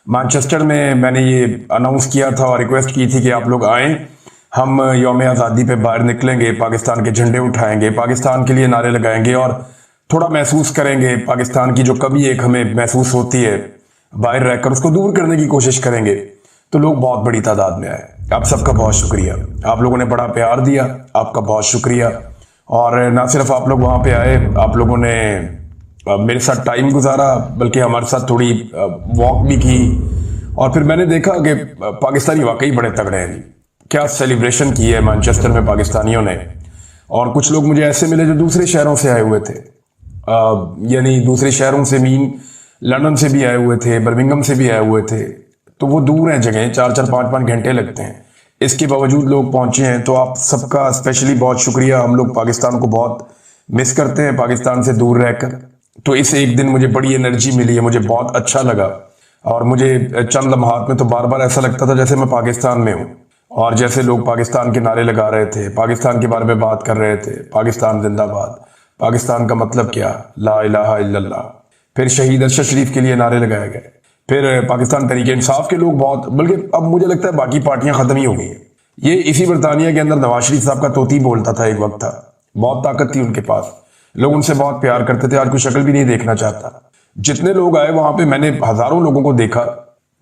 Manchester में मैंने ये अनाउंस किया था और रिक्वेस्ट की थी कि आप लोग आएं, हम यौम आज़ादी पे बाहर निकलेंगे, पाकिस्तान के झंडे उठाएंगे, पाकिस्तान के लिए नारे लगाएंगे और थोड़ा महसूस करेंगे पाकिस्तान की जो कभी एक हमें महसूस होती है बाहर रहकर, उसको दूर करने की कोशिश करेंगे। तो लोग बहुत बड़ी तादाद में आए। आप सबका बहुत शुक्रिया, आप लोगों ने बड़ा प्यार दिया, आपका बहुत शुक्रिया। और ना सिर्फ आप लोग वहाँ पे आए, आप लोगों ने मेरे साथ टाइम गुजारा, बल्कि हमारे साथ थोड़ी वॉक भी की। और फिर मैंने देखा कि पाकिस्तानी वाकई बड़े तगड़े हैं। क्या सेलिब्रेशन की है मैनचेस्टर में पाकिस्तानियों ने। और कुछ लोग मुझे ऐसे मिले जो दूसरे शहरों से आए हुए थे, यानी दूसरे शहरों से मीन लंदन से भी आए हुए थे, बर्मिंघम से भी आए हुए थे। तो वो दूर हैं जगह, 4-5 घंटे लगते हैं। इसके बावजूद लोग पहुंचे हैं। तो आप सबका स्पेशली बहुत शुक्रिया। हम लोग पाकिस्तान को बहुत मिस करते हैं, पाकिस्तान से दूर रहकर। तो इस एक दिन मुझे बड़ी एनर्जी मिली है, मुझे बहुत अच्छा लगा। और मुझे चंद लम्हात में तो बार बार ऐसा लगता था जैसे मैं पाकिस्तान में हूँ, और जैसे लोग पाकिस्तान के नारे लगा रहे थे, पाकिस्तान के बारे में बात कर रहे थे, पाकिस्तान जिंदाबाद, पाकिस्तान का मतलब क्या, ला इलाहा इल्लल्लाह। फिर शहीद अरशद शरीफ के लिए नारे लगाए गए। फिर पाकिस्तान तहरीक इंसाफ के लोग बहुत, बल्कि अब मुझे लगता है बाकी पार्टियां खत्म ही हो गई हैं। ये इसी बरतानिया के अंदर नवाज शरीफ साहब का तोती बोलता था, एक वक्त था, बहुत ताकत थी उनके पास, लोग उनसे बहुत प्यार करते थे। आज कोई शक्ल भी नहीं देखना चाहता। जितने लोग आए वहां पे मैंने हजारों लोगों को देखा,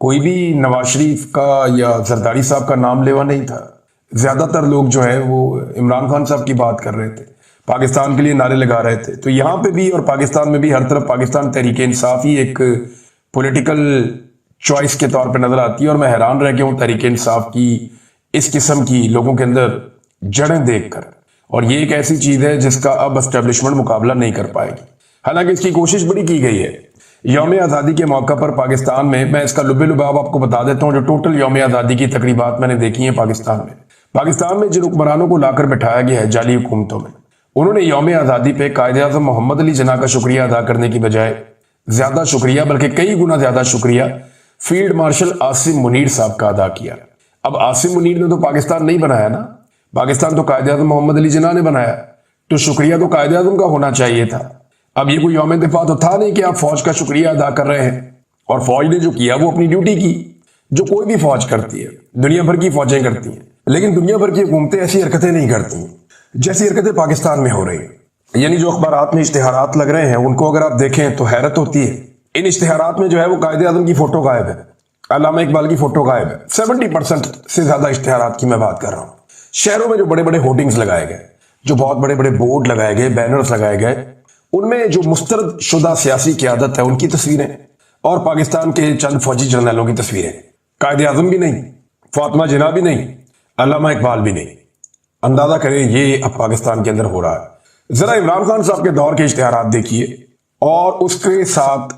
कोई भी नवाज शरीफ का या जरदारी साहब का नाम लेवा नहीं था। ज्यादातर लोग जो है वो इमरान खान साहब की बात कर रहे थे, पाकिस्तान के लिए नारे लगा रहे थे। तो यहाँ पे भी और पाकिस्तान में भी हर तरफ पाकिस्तान तहरीक इंसाफ ही एक पॉलिटिकल चॉइस के तौर पे नजर आती है। और मैं हैरान रह गया हूँ तहरीक इंसाफ की इस किस्म की लोगों के अंदर जड़ें देखकर। और ये एक ऐसी चीज है जिसका अब एस्टेब्लिशमेंट मुकाबला नहीं कर पाएगी। हालांकि इसकी कोशिश बड़ी की गई है। यौम आज़ादी के मौका पर पाकिस्तान में, मैं इसका लुबे लुबाब आपको बता देता हूँ, जो टोटल यौम आज़ादी की तकरीबात मैंने देखी है पाकिस्तान में जिन हुक्मरानों को लाकर बैठाया गया है जाली हुकूमतों में, उन्होंने यौम आज़ादी पे कायदे आज़म मोहम्मद अली जिन्ना का शुक्रिया अदा करने की बजाय ज्यादा शुक्रिया, बल्कि कई गुना ज्यादा शुक्रिया फील्ड मार्शल आसिम मुनीर साहब का अदा किया। अब आसिम मुनीर ने तो पाकिस्तान नहीं बनाया ना, पाकिस्तान तो कायदे आज़म मोहम्मद अली जिन्ना ने बनाया। तो शुक्रिया तो कायदे आज़म का होना चाहिए था। अब ये कोई यौम दिफा तो था नहीं कि आप फौज का शुक्रिया अदा कर रहे हैं। और फौज ने जो किया वो अपनी ड्यूटी की, जो कोई भी फौज करती है, दुनिया भर की फौजें करती हैं। लेकिन दुनिया भर की हुकूमतें ऐसी हरकतें नहीं करती जैसी हरकतें पाकिस्तान में हो रही हैं। यानी जो अखबारात में इश्तिहारात लग रहे हैं उनको अगर आप देखें तो हैरत होती है। इन इश्तिहारात में जो है वो कायदे आज़म की फोटो गायब है, अल्लामा इकबाल की फोटो गायब है। 70% से ज्यादा इश्तिहारात की मैं बात कर रहा हूँ। शहरों में जो बड़े बड़े होर्डिंग्स लगाए गए, जो बहुत बड़े बड़े बोर्ड लगाए गए, बैनर्स लगाए गए, उनमें जो मुस्तरद शुदा सियासी क़यादत है उनकी तस्वीरें और पाकिस्तान के चंद फौजी जर्नलों की तस्वीरें। कायदे आज़म भी नहीं, फातिमा जिन्ना भी नहीं, अल्लामा इकबाल भी नहीं। अंदाजा करें ये अब पाकिस्तान के अंदर हो रहा है। जरा इमरान खान साहब के दौर के इश्तिहारात देखिए और उसके साथ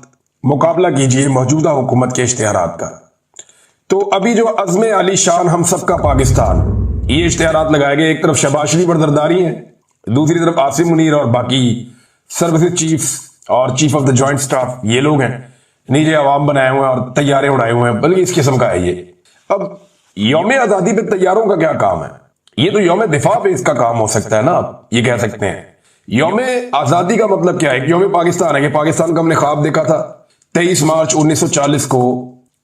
मुकाबला कीजिए मौजूदा हुकूमत के इश्तिहारात का। तो अभी जो अज़्म आली शान हम सबका पाकिस्तान, ये इश्तिहारात लगाए गए, एक तरफ शहबाज शरीफ और जरदारी हैं, दूसरी तरफ आसिम मुनीर और बाकी सर्विस चीफ और chief of the joint staff, ये लोग हैं। नीचे अवाम बनाए हुए हैं और तैयारे उड़ाए हुए हैं, बल्कि इस किस्म का है ये। अब यौम आज़ादी पे तैयारों का क्या काम है? ये तो यौम दिफा पे इसका काम हो सकता है ना, आप ये कह सकते हैं। यौम आज़ादी का मतलब क्या है? यौम पाकिस्तान है कि पाकिस्तान का हमने ख्वाब देखा था। 23 मार्च 1940 को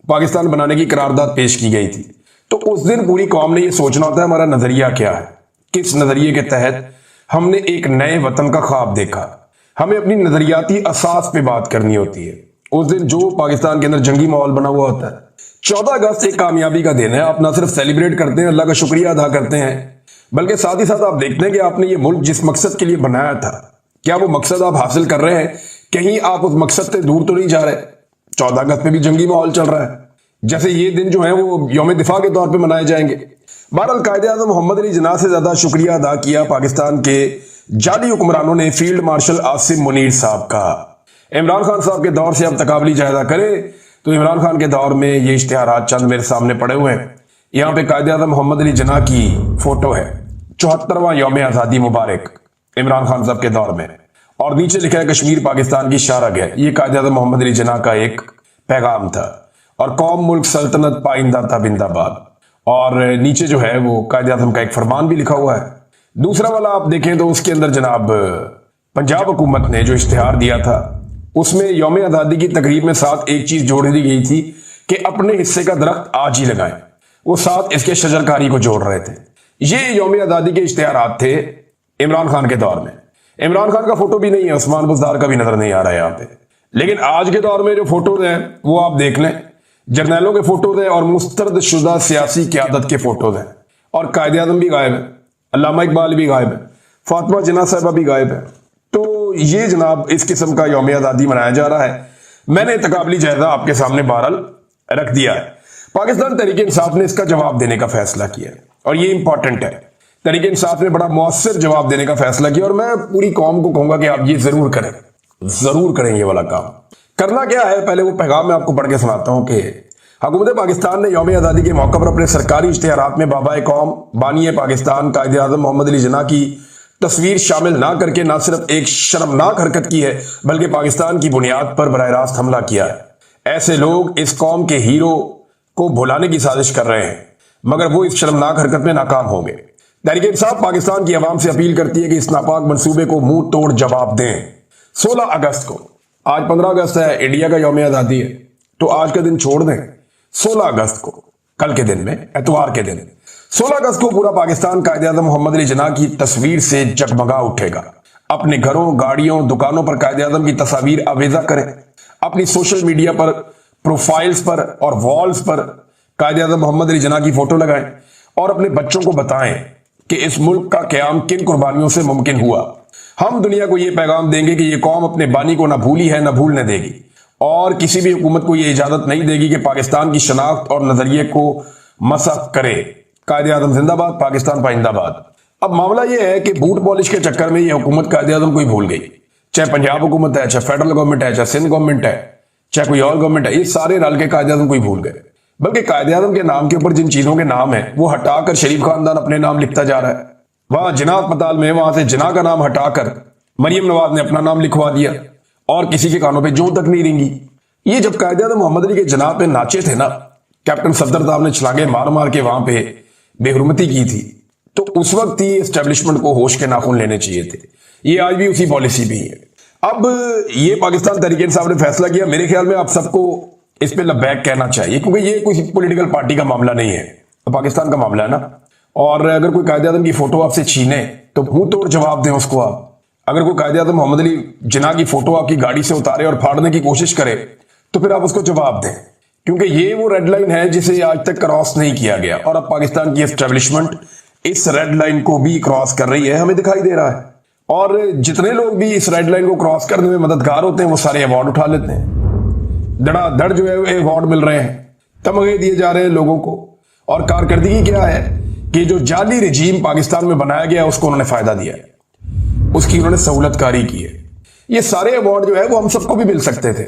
पाकिस्तान बनाने की करारदाद पेश की गई थी। तो उस दिन पूरी कौम ने ये सोचना होता है हमारा नजरिया क्या है, किस नजरिए के तहत हमने एक नए वतन का ख्वाब देखा। हमें अपनी नजरियाती असास पे बात करनी होती है। उस दिन जो पाकिस्तान के अंदर जंगी माहौल बना हुआ होता है, 14 अगस्त एक कामयाबी का दिन है। आप ना सिर्फ सेलिब्रेट करते हैं, अल्लाह का शुक्रिया अदा करते हैं, बल्कि साथ ही साथ आप देखते हैं कि आपने ये मुल्क जिस मकसद के लिए बनाया था, क्या वो मकसद आप हासिल कर रहे हैं? कहीं आप उस मकसद से दूर तो नहीं जा रहे? 14 अगस्त पे भी जंगी माहौल चल रहा है, जैसे ये दिन जो है वो यौम दिफा के तौर पे मनाए जाएंगे। बहरहाल कायदे आज़म मोहम्मद अली जिन्ना से ज्यादा शुक्रिया अदा किया पाकिस्तान के जाली हुक्मरानों ने फील्ड मार्शल आसिम मुनीर साहब का। इमरान खान साहब के दौर से अब तकाबली जायजा करें तो इमरान खान के दौर में ये इश्तिहारात चंद मेरे सामने पड़े हुए हैं। यहाँ पे कायदे आज़म मोहम्मद अली जिन्ना की फोटो है, 74वां यौम आज़ादी मुबारक इमरान खान साहब के दौर में, और नीचे लिखा है कश्मीर पाकिस्तान की शारग है। ये कायदे आज़म मोहम्मद अली जिन्ना का एक पैगाम था। और कौम मुल्क सल्तनत पाइंदा था बिंदाबाद, और नीचे जो है वो कायदे आज़म का एक फरमान भी लिखा हुआ है। दूसरा वाला आप देखें तो उसके अंदर जनाब पंजाब हुकूमत ने जो इश्तिहार दिया था उसमें यौम आज़ादी की तकरीब में साथ एक चीज जोड़ दी गई थी کہ اپنے حصے کا درخت آج ہی لگائیں، وہ ساتھ اس کے شجرکاری کو جوڑ رہے تھے۔ یہ یوم آزادی کے اشتہارات تھے عمران خان کے دور میں۔ عمران خان کا فوٹو بھی نہیں ہے، عثمان بزدار کا بھی نظر نہیں آ رہا ہے یہاں پہ، لیکن آج کے دور میں جو فوٹوز ہیں وہ آپ دیکھ لیں، جرنیلوں کے فوٹوز ہیں اور مسترد شدہ سیاسی قیادت کے فوٹوز ہیں، اور قائد اعظم بھی غائب ہے، علامہ اقبال بھی غائب ہے، فاطمہ جناح صاحبہ بھی غائب ہے۔ تو یہ جناب اس قسم کا یوم آزادی منایا جا رہا ہے۔ میں نے تقابلی جائزہ آپ کے سامنے بہرحال رکھ دیا ہے۔ پاکستان تحریک انصاف نے اس کا جواب دینے کا فیصلہ کیا ہے، اور یہ امپورٹنٹ ہے۔ تحریک انصاف نے بڑا مؤثر جواب دینے کا فیصلہ کیا، اور میں پوری قوم کو کہوں گا کہ آپ یہ ضرور کریں، ضرور کریں یہ والا کام۔ کرنا کیا ہے، پہلے وہ پیغام میں آپ کو پڑھ کے سناتا ہوں کہ حکومت پاکستان نے یوم آزادی کے موقع پر اپنے سرکاری اشتہارات میں بابا قوم بانی پاکستان قائد اعظم محمد علی جناح کی تصویر شامل نہ کر کے نہ صرف ایک شرمناک حرکت کی ہے بلکہ پاکستان کی بنیاد پر براہ راست حملہ کیا ہے۔ ایسے لوگ اس قوم کے ہیرو کو بھلانے کی سازش کر رہے ہیں، مگر وہ اس شرمناک حرکت میں ناکام ہوں گے۔ تحریک انصاف پاکستان کی عوام سے اپیل کرتی ہے کہ اس ناپاک منصوبے کو منہ توڑ جواب دیں۔ 16 اگست کو، آج 15 اگست ہے، انڈیا کا یوم آزادی ہے، تو آج کا دن چھوڑ دیں۔ 16 اگست کو، کل کے دن میں، اتوار کے دن 16 اگست کو پورا پاکستان قائد اعظم محمد علی جناح کی تصویر سے جگمگا اٹھے گا۔ اپنے گھروں، گاڑیوں، دکانوں پر قائد اعظم کی تصاویر آویزہ کریں، اپنی سوشل میڈیا پر، پروفائلز پر اور والز پر قائد اعظم محمد علی جناح کی فوٹو لگائیں، اور اپنے بچوں کو بتائیں کہ اس ملک کا قیام کن قربانیوں سے ممکن ہوا۔ ہم دنیا کو یہ پیغام دیں گے کہ یہ قوم اپنے بانی کو نہ بھولی ہے، نہ بھولنے دے گی، اور کسی بھی حکومت کو یہ اجازت نہیں دے گی کہ پاکستان کی شناخت اور نظریے کو مسخ کرے۔ قائد اعظم زندہ باد، پاکستان پائندہ باد۔ اب معاملہ یہ ہے کہ بوٹ پالش کے چکر میں یہ حکومت قائد اعظم کو ہی بھول گئی، چاہے پنجاب حکومت ہے، چاہے فیڈرل گورنمنٹ ہے، چاہے سندھ گورنمنٹ ہے، چاہے کوئی اور گورنمنٹ ہے، یہ سارے رل کے قائد اعظم کو ہی بھول گئے۔ بلکہ قائد اعظم کے نام کے اوپر جن چیزوں کے نام ہیں وہ ہٹا کر شریف خاندان اپنے نام لکھتا جا رہا ہے۔ وہاں جناح اسپتال میں وہاں سے جناح کا نام ہٹا کر مریم نواز نے اپنا نام لکھوا دیا، اور کسی کے کانوں پہ جوں تک نہیں رینگی۔ یہ جب قائد اعظم محمد علی کے جناح پہ ناچے تھے نا، کیپٹن صفدر صاحب نے چھلانگے مار مار کے وہاں پہ بے حرمتی کی تھی، تو اس وقت ہی اسٹیبلشمنٹ کو ہوش کے ناخن لینے چاہیے تھے۔ یہ آج بھی اسی پالیسی بھی ہے۔ اب یہ پاکستان تحریک انصاف نے فیصلہ کیا، میرے خیال میں آپ سب کو اس پہ لبیک کہنا چاہیے، کیونکہ یہ کوئی پولیٹیکل پارٹی کا معاملہ نہیں ہے، پاکستان کا معاملہ ہے نا۔ اور اگر کوئی قائد اعظم کی فوٹو آپ سے چھینے تو منہ توڑ جواب دیں اس کو آپ۔ اگر کوئی قائد اعظم محمد علی جناح کی فوٹو آپ کی گاڑی سے اتارے اور پھاڑنے کی کوشش کرے تو پھر آپ اس کو جواب دیں، کیونکہ یہ وہ ریڈ لائن ہے جسے آج تک کراس نہیں کیا گیا، اور اب پاکستان کی اسٹیبلشمنٹ اس ریڈ لائن کو بھی کراس کر رہی ہے، ہمیں دکھائی دے رہا ہے۔ اور جتنے لوگ بھی اس ریڈ لائن کو کراس کرنے میں مددگار ہوتے ہیں وہ سارے ایوارڈ اٹھا لیتے ہیں، دڑا دڑ جو ہے ایوارڈ مل رہے ہیں، تمغے دیے جا رہے ہیں لوگوں کو۔ اور کارکردگی کیا ہے کہ جو جعلی رجیم پاکستان میں بنایا گیا اس کو انہوں نے فائدہ دیا ہے، اس کی انہوں نے سہولت کاری کی ہے۔ یہ سارے ایوارڈ جو ہے وہ ہم سب کو بھی مل سکتے تھے،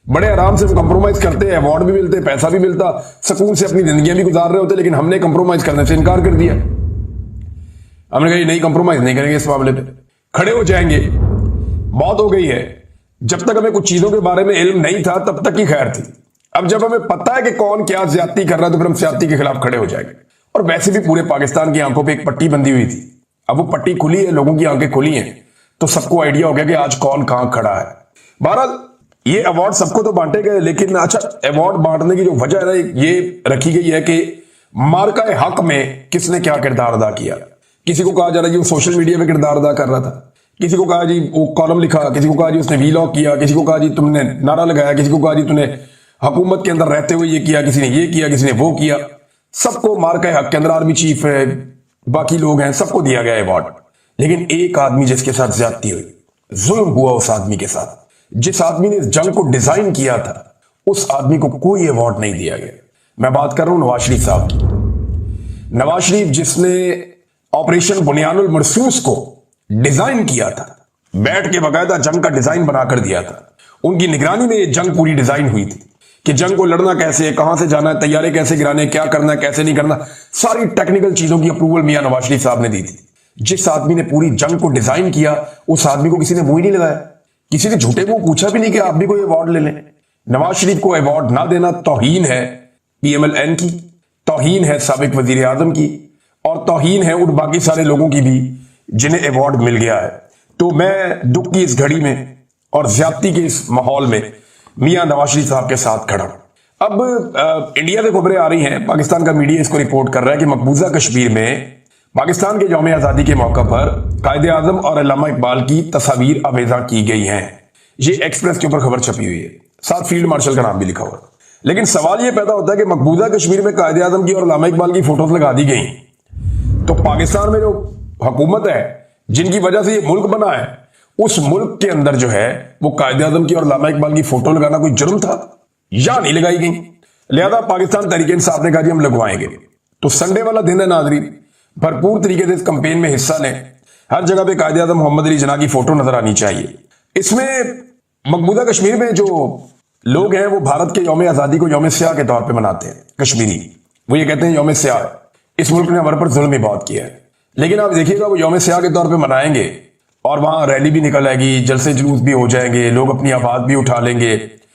بڑے آرام سے کمپرومائز کرتے، ایوارڈ بھی ملتے، پیسہ بھی ملتا، سکون سے اپنی زندگیاں بھی گزار رہے ہوتے، لیکن ہم نے کمپرومائز کرنے سے انکار کر دیا۔ ہم نے کہا یہ نہیں، کمپرومائز نہیں کریں گے، اس معاملے پہ کھڑے ہو جائیں گے، بہت ہو گئی ہے۔ جب تک ہمیں کچھ چیزوں کے بارے میں علم نہیں تھا تب تک ہی خیر تھی، اب جب ہمیں پتہ ہے کہ کون کیا زیادتی کر رہا ہے تو پھر ہم زیادتی کے خلاف کھڑے ہو جائیں گے۔ اور ویسے بھی پورے پاکستان کی آنکھوں پہ ایک پٹی بندھی ہوئی تھی، اب وہ پٹی کھلی ہے، لوگوں کی آنکھیں کھلی ہیں، تو سب کو آئیڈیا ہو گیا کہ آج کون کہاں کھڑا ہے۔ بہرحال یہ ایوارڈ سب کو تو بانٹے گئے، لیکن اچھا ایوارڈ بانٹنے کی جو وجہ ہے یہ رکھی گئی ہے کہ مارکہ حق میں کس نے کیا کردار ادا کیا۔ کسی کو کہا جا رہا ہے جی وہ سوشل میڈیا پہ کردار ادا کر رہا تھا، کسی کو کہا جی وہ کالم لکھا، کسی کو کہا جی اس نے ویلاگ کیا، کسی کو کہا جی تم نے نعرہ لگایا، کسی کو کہا جی تم نے حکومت کے اندر رہتے ہوئے یہ کیا، کسی نے یہ کیا، کسی نے وہ کیا۔ سب کو مارکہ حق کے اندر آرمی چیف ہے، باقی لوگ ہیں، سب کو دیا گیا ایوارڈ، لیکن ایک آدمی جس کے ساتھ زیادتی ہوئی، ظلم ہوا اس آدمی کے ساتھ، جس آدمی نے اس جنگ کو ڈیزائن کیا تھا، اس آدمی کو کوئی ایوارڈ نہیں دیا گیا۔ میں بات کر رہا ہوں نواز شریف صاحب کی۔ نواز شریف جس نے آپریشن بنیان المرصوص کو ڈیزائن کیا تھا، بیٹھ کے باقاعدہ جنگ کا ڈیزائن بنا کر دیا تھا، ان کی نگرانی میں یہ جنگ پوری ڈیزائن ہوئی تھی کہ جنگ کو لڑنا کیسے ہے، کہاں سے جانا ہے، تیارے کیسے گرانے، کیا کرنا ہے، کیسے نہیں کرنا، ساری ٹیکنیکل چیزوں کی اپروول میاں نواز شریف صاحب نے دی تھی۔ جس آدمی نے پوری جنگ کو ڈیزائن کیا اس آدمی کو کسی نے منہ ہی نہیں لگایا، کسی نے جھوٹے کو پوچھا بھی نہیں کہ آپ بھی کوئی ایوارڈ لے لیں۔ نواز شریف کو ایوارڈ نہ دینا توہین ہے پی ایم ایل این کی، توہین ہے سابق وزیر اعظم کی، اور توہین ہے ان باقی سارے لوگوں کی بھی جنہیں ایوارڈ مل گیا ہے۔ تو میں دکھ کی اس گھڑی میں اور زیادتی کے اس ماحول میں میاں نواز شریف صاحب کے ساتھ کھڑا ہوں۔ اب इंडिया से खबरें आ रही हैं, पाकिस्तान का मीडिया इसको रिपोर्ट कर रहा है कि मकबूजा कश्मीर में पाकिस्तान के यौम आजादी के मौका पर कायदे आजम और अल्लामा इकबाल की तस्वीर आवेजा की गई हैं। ये एक्सप्रेस के ऊपर खबर छपी हुई है, साथ फील्ड मार्शल का नाम भी लिखा हुआ है। लेकिन सवाल ये पैदा होता है कि मकबूजा कश्मीर में कायदे आजम की और अल्लामा इकबाल की फोटोज लगा दी गई, तो पाकिस्तान में जो हुकूमत है जिनकी वजह से ये मुल्क बना है, उस मुल्क के अंदर जो है वो कायदे आजम की और अल्लामा इकबाल की फोटो लगाना कोई जुर्म था या नहीं लगाई गई। लिहाजा पाकिस्तान तहरीक इंसाफ ने कहा जी हम लगवाएंगे। तो संडे वाला दिन है नाज़रीन, भरपूर तरीके से इस कैंपेन में हिस्सा लें। हर जगह पे कायदे आजम मोहम्मद अली जिन्ना की फोटो नजर आनी चाहिए। इसमें मकबूजा कश्मीर में जो लोग हैं वो भारत के यौम आजादी को यौम स्याह के तौर पे मनाते हैं। कश्मीरी वो ये कहते हैं यौम स्याह, इस मुल्क ने हमारे पर जुल्म ही बहुत किया है। लेकिन आप देखिएगा वो यौम स्याह के तौर पे मनाएंगे और वहां रैली भी निकल आएगी, जलसे जुलूस भी हो जाएंगे, लोग अपनी आवाज भी उठा लेंगे।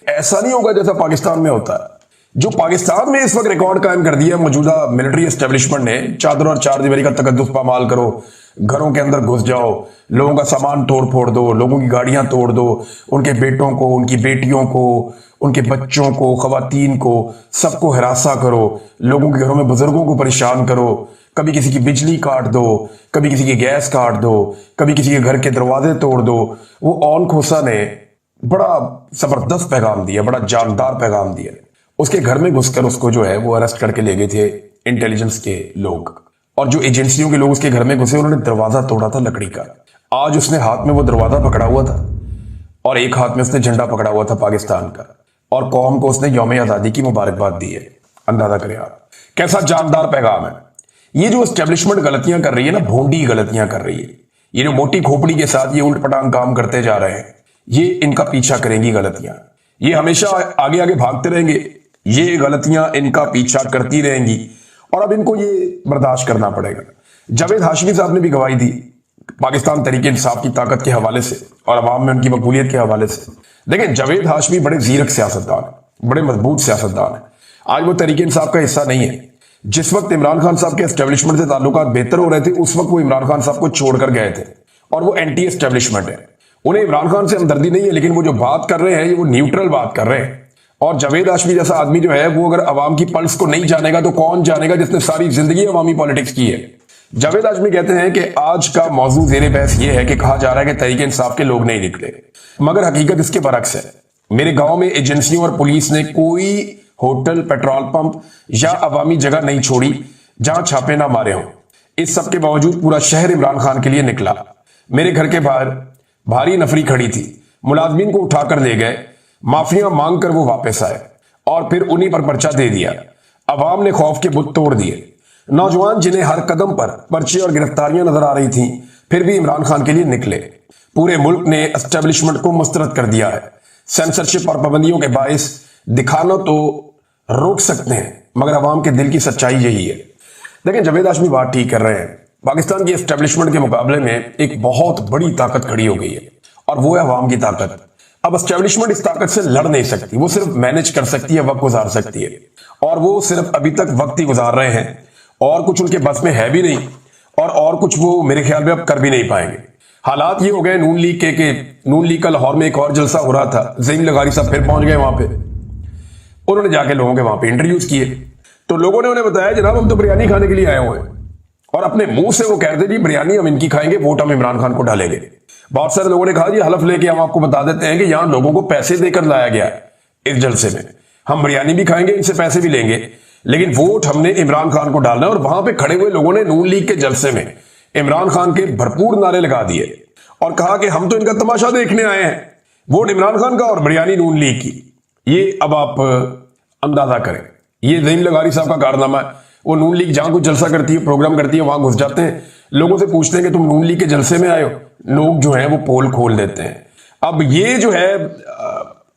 ऐसा नहीं होगा जैसा पाकिस्तान में होता है। जो पाकिस्तान में इस वक्त रिकॉर्ड कायम कर दिया मौजूदा मिलिट्री एस्टेब्लिशमेंट ने, चादर और चार दीवारी का तकद्दुस पामाल करो, घरों के अंदर घुस जाओ, लोगों का सामान तोड़ फोड़ दो, लोगों की गाड़ियां तोड़ दो, उनके बेटों को, उनकी बेटियों को, उनके बच्चों को, खवातीन को, सबको हिरासा करो, लोगों के घरों में बुजुर्गों को परेशान करो, कभी किसी की बिजली काट दो, कभी किसी की गैस काट दो, कभी किसी के घर के दरवाजे तोड़ दो। वो ऑन खोसा ने बड़ा जबरदस्त पैगाम दिया, बड़ा जानदार पैगाम दिया। उसके घर में घुसकर उसको जो है वो अरेस्ट करके ले गए थे इंटेलिजेंस के लोग, और जो एजेंसियों के लोग उसके घर में घुसे उन्होंने दरवाजा तोड़ा था लकड़ी का। आज उसने हाथ में वो दरवाजा पकड़ा हुआ था और एक हाथ में उसने झंडा पकड़ा हुआ था पाकिस्तान का, और कौम को उसने यौम आजादी की मुबारकबाद दी है। अंदाजा करें आप कैसा जानदार पैगाम है। ये जो एस्टेब्लिशमेंट गलतियां कर रही है ना, भोंडी गलतियां कर रही है, ये जो मोटी खोपड़ी के साथ ये उल्ट पटांग काम करते जा रहे हैं, ये इनका पीछा करेंगी गलतियां। ये हमेशा आगे आगे भागते रहेंगे, ये गलतियां इनका पीछा करती रहेंगी और अब इनको ये बर्दाश्त करना पड़ेगा। जावेद हाशमी साहब ने भी गवाही दी पाकिस्तान तहरीक इंसाफ की ताकत के हवाले से और अवाम में उनकी मकबूलियत के हवाले से। देखें, जावेद हाशमी बड़े जीरक सियासतदान है, बड़े मजबूत सियासतदान है। आज वो तहरीक इंसाफ का हिस्सा नहीं है। जिस वक्त इमरान खान साहब के एस्टेब्लिशमेंट से ताल्लुकात बेहतर हो रहे थे, उस वक्त वो इमरान खान साहब को छोड़कर गए थे और वो एंटी एस्टेब्लिशमेंट है। उन्हें इमरान खान से हमदर्दी नहीं है, लेकिन वो जो बात कर रहे हैं वो न्यूट्रल बात कर रहे हैं। और जावेद हाशमी जैसा आदमी जो है वो अगर अवाम की पल्स को नहीं जानेगा तो कौन जानेगा जिसने सारी जिंदगी अवामी पॉलिटिक्स की है। जावेद हाशमी कहते हैं कि आज का मौजू ज़ेरे बहस ये है कि कहा जा रहा है कि तहरीक इंसाफ के लोग नहीं निकले, मगर हकीकत इसके बरक्स है। मेरे गांव में एजेंसियों और पुलिस ने कोई होटल, पेट्रोल पंप या अवामी जगह नहीं छोड़ी जहां छापे ना मारे हों। इस सब के बावजूद पूरा शहर इमरान खान के लिए निकला। मेरे घर के बाहर भारी नफरी खड़ी थी, मुलाजमीन को उठाकर ले गए, माफिया मांग कर वो वापस आए और फिर उन्हीं पर पर्चा दे दिया। अवाम ने खौफ के बुत तोड़ दिए। नौजवान जिन्हें हर कदम पर पर्चे और गिरफ्तारियां नजर आ रही थीं, फिर भी इमरान खान के लिए निकले। पूरे मुल्क ने एस्टेब्लिशमेंट को मुस्तरद कर दिया है। सेंसरशिप और पाबंदियों के बायस दिखाना तो रोक सकते हैं, मगर अवाम के दिल की सच्चाई यही है। लेकिन जावेद हाशमी बात ठीक कर रहे हैं। पाकिस्तान की एस्टेब्लिशमेंट के मुकाबले में एक बहुत बड़ी ताकत खड़ी हो गई है और वो है अवाम की ताकत। अब एस्टेब्लिशमेंट इस ताकत से लड़ नहीं सकती, वो सिर्फ मैनेज कर सकती है, वक्त गुजार सकती है, और वो सिर्फ अभी तक वक्त ही गुजार रहे हैं और कुछ उनके बस में है भी नहीं और कुछ वो मेरे ख्याल में अब कर भी नहीं पाएंगे। हालात ये हो गए नून लीग के कि नून लीग का लाहौर में एक और जलसा हो रहा था, ज़हीम लगारी साहब फिर पहुंच गए वहां पे। उन्होंने जाके लोगों के वहां पे इंटरव्यूज किए तो लोगों ने उन्हें बताया जनाब हम तो बिरयानी खाने के लिए आए हुए हैं, और अपने मुंह से वो कहते जी बिरयानी हम इनकी खाएंगे, वोट हम इमरान खान को डालेंगे। बहुत सारे लोगों ने कहा जी हलफ लेके हम आपको बता देते हैं कि यहां लोगों को पैसे देकर लाया गया है इस जलसे में, हम बिरयानी भी खाएंगे, इनसे पैसे भी लेंगे, लेकिन वोट हमने इमरान खान को डालना है। और वहां पे खड़े हुए लोगों ने नून लीग के जलसे में इमरान खान के भरपूर नारे लगा दिए और कहा कि हम तो इनका तमाशा देखने आए हैं, वोट इमरान खान का और बिरयानी नून लीग की। ये अब आप अंदाजा करें, ये ज़हीम लगारी साहब का कारनामा है। वो नून लीग जहां कुछ जलसा करती है, प्रोग्राम करती है, वहां घुस जाते हैं, लोगों से पूछते हैं कि तुम नून लीग के जलसे में आए हो, लोग जो है वो पोल खोल देते हैं। अब ये जो है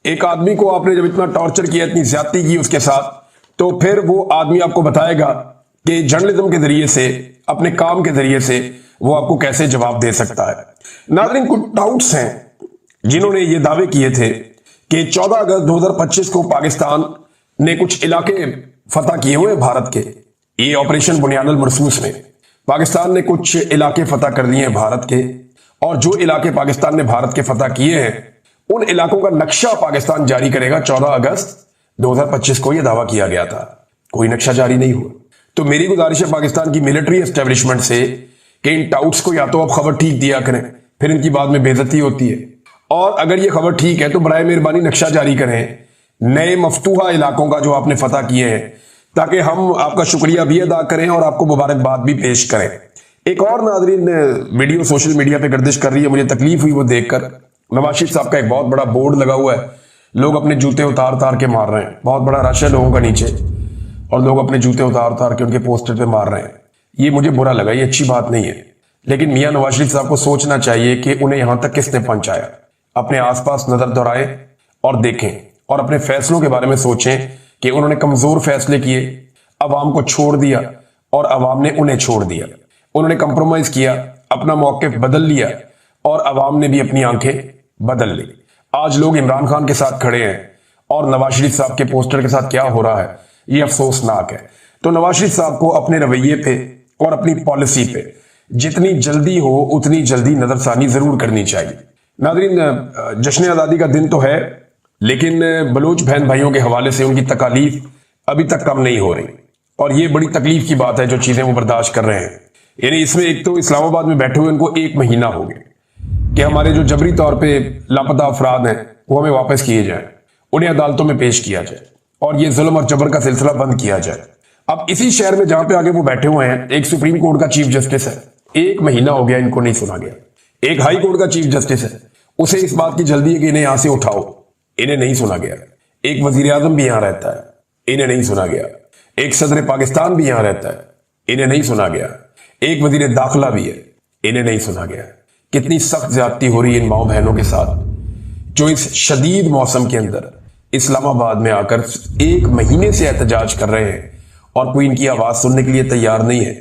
एक आदमी को आपने जब इतना टॉर्चर किया, इतनी ज्यादती की उसके साथ, तो फिर वो आदमी आपको बताएगा कि जर्नलिज्म के जरिए से, अपने काम के जरिए से वो आपको कैसे जवाब दे सकता है। नाज़रीन, कुछ डाउट्स हैं जिन्होंने ये दावे किए थे कि 14 अगस्त 2025 को पाकिस्तान ने कुछ इलाके फतह किए हुए भारत के, ये ऑपरेशन बुनियानुल मरसूस में पाकिस्तान ने कुछ इलाके फतह कर दिए हैं भारत के, और जो इलाके पाकिस्तान ने भारत के फतह किए हैं उन इलाकों का नक्शा पाकिस्तान जारी करेगा 14 अगस्त 2025 को यह दावा किया गया था, कोई नक्शा जारी नहीं हुआ। तो मेरी गुजारिश है पाकिस्तान की मिलिट्री एस्टेब्लिशमेंट से कि इन टाउट्स को या तो आप खबर ठीक दिया करें, फिर इनकी बाद में बेइज्जती होती है, और अगर ये खबर ठीक है तो बराए मेहरबानी नक्शा जारी करें नए मफतूहा इलाकों का जो आपने फतह किए हैं, ताकि हम आपका शुक्रिया भी अदा करें और आपको मुबारकबाद भी पेश करें। एक और नाज़रीन वीडियो सोशल मीडिया पे गर्दिश कर रही है, मुझे तकलीफ हुई वो देखकर। नवाज शरीफ साहब का एक बहुत बड़ा बोर्ड लगा हुआ है, लोग अपने जूते उतार उतार के मार रहे हैं, बहुत बड़ा रश है लोगों का नीचे, और लोग अपने जूते उतार उतार के उनके पोस्टर पे मार रहे हैं। ये मुझे बुरा लगा, ये अच्छी बात नहीं है। लेकिन मियां नवाज शरीफ साहब को सोचना चाहिए कि उन्हें यहां तक किसने पहुंचाया। अपने आसपास नजर दौड़ाएं और देखें, और अपने फैसलों के बारे में सोचें कि उन्होंने कमजोर फैसले किए, अवाम को छोड़ दिया और अवाम ने उन्हें छोड़ दिया। उन्होंने कंप्रोमाइज किया, अपना मौक़िफ़ बदल लिया, और अवाम ने भी अपनी आंखें बदल ली। आज लोग इमरान खान के साथ खड़े हैं और नवाज शरीफ साहब के पोस्टर के साथ क्या हो रहा है ये अफसोसनाक है। तो नवाज शरीफ साहब को अपने रवैये पे और अपनी पॉलिसी पे जितनी जल्दी हो उतनी जल्दी नजरसानी जरूर करनी चाहिए। नाज़रीन, जश्न आज़ादी का दिन तो है, लेकिन बलूच बहन भाइयों के हवाले से उनकी तकालीफ अभी तक कम नहीं हो रही, और ये बड़ी तकलीफ की बात है जो चीजें वो बर्दाश्त कर रहे हैं। यानी इसमें एक तो इस्लामाबाद में बैठे हुए उनको 1 महीना हो गया कि हमारे जो जबरी तौर पे लापता अफराद हैं वो हमें वापस किए जाएं, उन्हें अदालतों में पेश किया जाए, और ये जुल्म और जबर का सिलसिला बंद किया जाए। अब इसी शहर में जहां पे आगे वो बैठे हुए हैं, एक सुप्रीम कोर्ट का चीफ जस्टिस है, 1 महीना हो गया इनको नहीं सुना गया। एक हाई कोर्ट का चीफ जस्टिस है, उसे इस बात की जल्दी है कि इन्हें यहां से उठाओ, इन्हें नहीं सुना गया। एक वजीर आजम भी यहां रहता है, इन्हें नहीं सुना गया। एक सदर पाकिस्तान भी यहां रहता है, इन्हें नहीं सुना गया। एक वजीर दाखिला भी है, इन्हें नहीं सुना गया। कितनी सख्त ज्यादती हो रही है इन माओ बहनों के साथ, जो इस शदीद मौसम के अंदर इस्लामाबाद में आकर 1 महीने से एहतजाज कर रहे हैं और कोई इनकी आवाज सुनने के लिए तैयार नहीं है।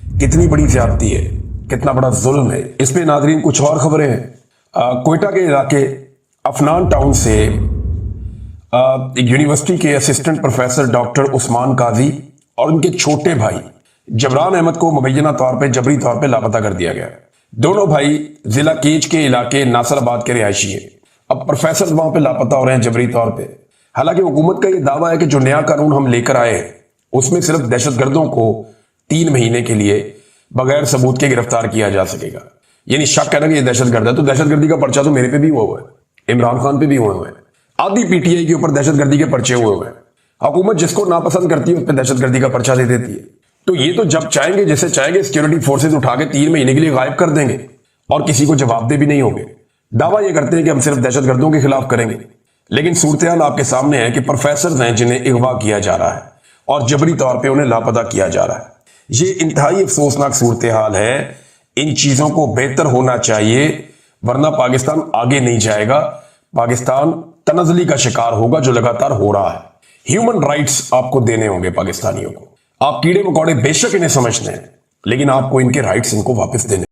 कितनी बड़ी ज्यादती है, कितना बड़ा जुल्म है। इस पे नाजरीन कुछ और खबरें हैं। कोयटा के इलाके अफनान टाउन से यूनिवर्सिटी के असिस्टेंट प्रोफेसर डॉक्टर उस्मान काजी और उनके छोटे भाई जबरान अहमद को मुबैना तौर पे जबरी तौर पे लापता कर दिया गया। दोनों भाई जिला केच के इलाके नासराबाद के रिहायशी है। अब प्रोफेसर वहां पे लापता हो रहे हैं जबरी तौर पे। हालांकि हुकूमत का यह दावा है कि जो नया कानून हम लेकर आए हैं उसमें सिर्फ दहशतगर्दों को 3 महीने के लिए बगैर सबूत के गिरफ्तार किया जा सकेगा। यानी शक है ना कि ये दहशतगर्द है, तो दहशतगर्दी का पर्चा तो मेरे पे भी हुआ है, इमरान खान पे भी हुए हैं, आधी पीटीआई के ऊपर दहशतगर्दी के पर्चे हुए हैं। हुकूमत जिसको नापसंद करती है उस पर दहशतगर्दी का पर्चा दे देती है। तो ये तो जब चाहेंगे, जैसे चाहेंगे, सिक्योरिटी फोर्सेज उठा के 3 महीने के लिए गायब कर देंगे और किसी को जवाबदेह भी नहीं होंगे। दावा ये करते हैं कि हम सिर्फ दहशतगर्दों के खिलाफ करेंगे, लेकिन सूरत-ए-हाल आपके सामने है कि प्रोफेसर हैं जिन्हें अगवा किया जा रहा है और जबरी तौर पर उन्हें लापता किया जा रहा है। ये इंतहाई अफसोसनाक सूरत-ए-हाल है। इन चीजों को बेहतर होना चाहिए, वरना पाकिस्तान आगे नहीं जाएगा। पाकिस्तान तनज़ली का शिकार होगा जो लगातार हो रहा है। ह्यूमन राइट्स आपको देने होंगे पाकिस्तानियों को। आप कीड़े मकोड़े बेशक इन्हें समझते हैं, लेकिन आपको इनके राइट्स इनको वापस देने